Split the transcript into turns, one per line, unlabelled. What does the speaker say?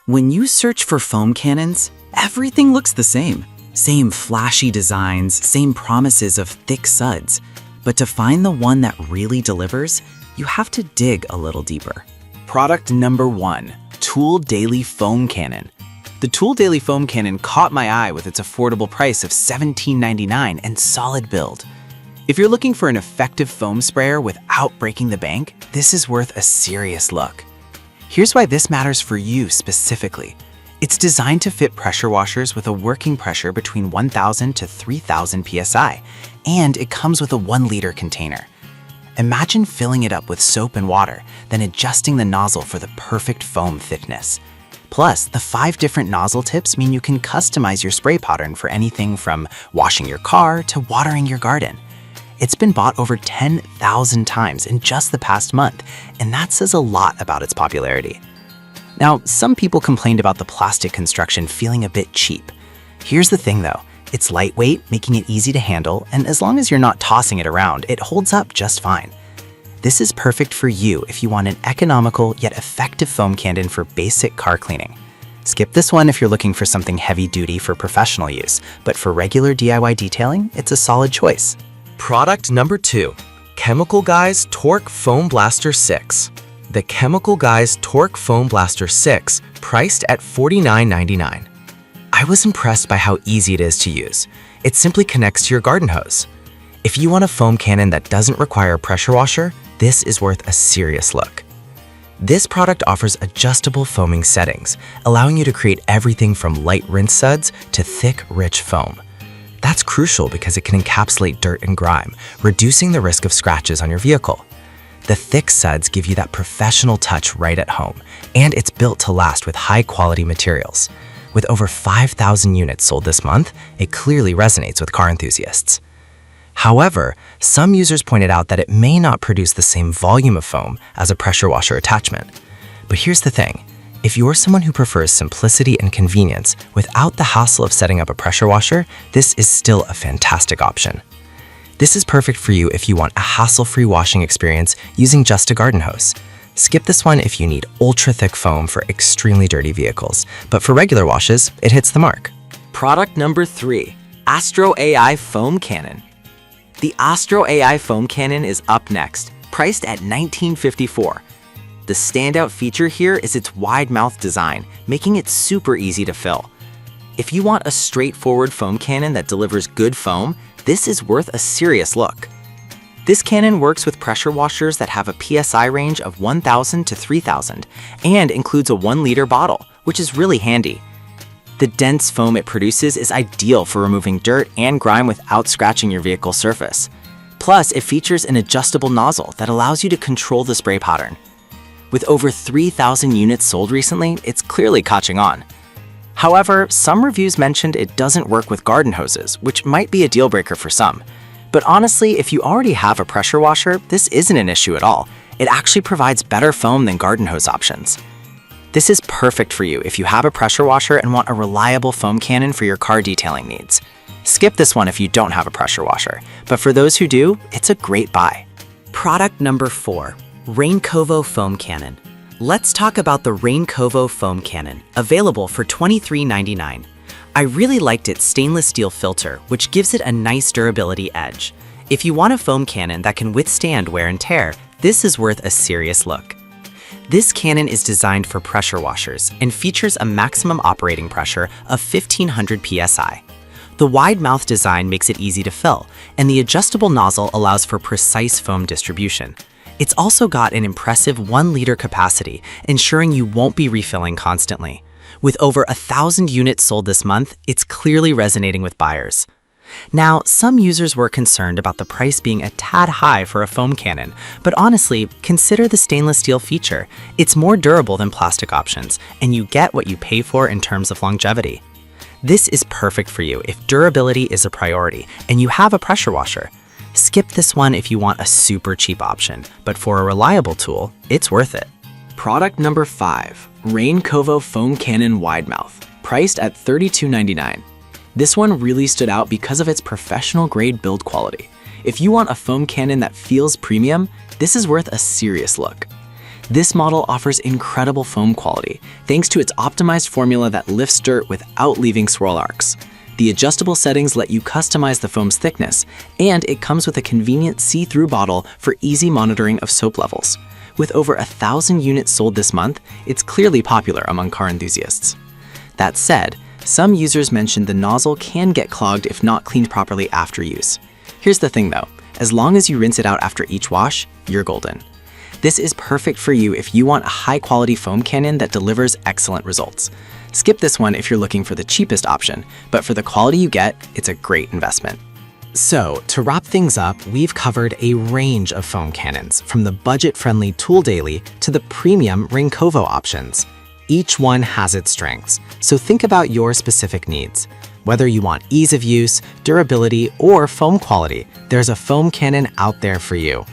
When you search for foam cannons, everything looks the same. Same flashy designs, same promises of thick suds. But to find the one that really delivers, you have to dig a little deeper.
Product number 1, Tool Daily Foam Cannon. The Tool Daily Foam Cannon caught my eye with its affordable price of $17.99 and solid build. If you're looking for an effective foam sprayer without breaking the bank, this is worth a serious look. Here's why this matters for you specifically. It's designed to fit pressure washers with a working pressure between 1,000 to 3,000 psi, and it comes with a 1-liter container. Imagine filling it up with soap and water, then adjusting the nozzle for the perfect foam thickness. Plus, the 5 different nozzle tips mean you can customize your spray pattern for anything from washing your car to watering your garden. It's been bought over 10,000 times in just the past month, and that says a lot about its popularity. Now, some people complained about the plastic construction feeling a bit cheap. Here's the thing though, it's lightweight, making it easy to handle, and as long as you're not tossing it around, it holds up just fine. This is perfect for you if you want an economical yet effective foam cannon for basic car cleaning. Skip this one if you're looking for something heavy-duty for professional use, but for regular DIY detailing, it's a solid choice.
Product number 2, Chemical Guys Torque Foam Blaster 6. The Chemical Guys Torque Foam Blaster 6, priced at $49.99. I was impressed by how easy it is to use. It simply connects to your garden hose. If you want a foam cannon that doesn't require a pressure washer, this is worth a serious look. This product offers adjustable foaming settings, allowing you to create everything from light rinse suds to thick, rich foam. That's crucial because it can encapsulate dirt and grime, reducing the risk of scratches on your vehicle. The thick suds give you that professional touch right at home, and it's built to last with high-quality materials. With over 5,000 units sold this month, it clearly resonates with car enthusiasts. However, some users pointed out that it may not produce the same volume of foam as a pressure washer attachment. But here's the thing. If you're someone who prefers simplicity and convenience without the hassle of setting up a pressure washer, this is still a fantastic option. This is perfect for you if you want a hassle-free washing experience using just a garden hose. Skip this one if you need ultra-thick foam for extremely dirty vehicles, but for regular washes, it hits the mark.
Product number 3, Astro AI Foam Cannon. The Astro AI Foam Cannon is up next, priced at $19.54. The standout feature here is its wide mouth design, making it super easy to fill. If you want a straightforward foam cannon that delivers good foam, this is worth a serious look. This cannon works with pressure washers that have a PSI range of 1,000 to 3,000 and includes a 1-liter bottle, which is really handy. The dense foam it produces is ideal for removing dirt and grime without scratching your vehicle surface. Plus, it features an adjustable nozzle that allows you to control the spray pattern. With over 3,000 units sold recently, it's clearly catching on. However, some reviews mentioned it doesn't work with garden hoses, which might be a deal breaker for some. But honestly, if you already have a pressure washer, this isn't an issue at all. It actually provides better foam than garden hose options. This is perfect for you if you have a pressure washer and want a reliable foam cannon for your car detailing needs. Skip this one if you don't have a pressure washer, but for those who do, it's a great buy.
Product number 4, Raincovo Foam Cannon. Let's talk about the Raincovo Foam Cannon, available for $23.99. I really liked its stainless steel filter, which gives it a nice durability edge. If you want a foam cannon that can withstand wear and tear, this is worth a serious look. This cannon is designed for pressure washers and features a maximum operating pressure of 1,500 psi. The wide mouth design makes it easy to fill, and the adjustable nozzle allows for precise foam distribution. It's also got an impressive 1-liter capacity, ensuring you won't be refilling constantly. With over 1,000 units sold this month, it's clearly resonating with buyers. Now, some users were concerned about the price being a tad high for a foam cannon, but honestly, consider the stainless steel feature. It's more durable than plastic options, and you get what you pay for in terms of longevity. This is perfect for you if durability is a priority and you have a pressure washer. Skip this one if you want a super cheap option, but for a reliable tool, it's worth it.
Product number 5, Raincovo Foam Cannon Wide Mouth, priced at $32.99. This one really stood out because of its professional-grade build quality. If you want a foam cannon that feels premium, this is worth a serious look. This model offers incredible foam quality, thanks to its optimized formula that lifts dirt without leaving swirl arcs. The adjustable settings let you customize the foam's thickness, and it comes with a convenient see-through bottle for easy monitoring of soap levels. With over 1,000 units sold this month, it's clearly popular among car enthusiasts. That said, some users mentioned the nozzle can get clogged if not cleaned properly after use. Here's the thing though, as long as you rinse it out after each wash, you're golden. This is perfect for you if you want a high-quality foam cannon that delivers excellent results. Skip this one if you're looking for the cheapest option, but for the quality you get, it's a great investment.
So, to wrap things up, we've covered a range of foam cannons, from the budget-friendly Tool Daily to the premium Rinkovo options. Each one has its strengths, so think about your specific needs. Whether you want ease of use, durability, or foam quality, there's a foam cannon out there for you.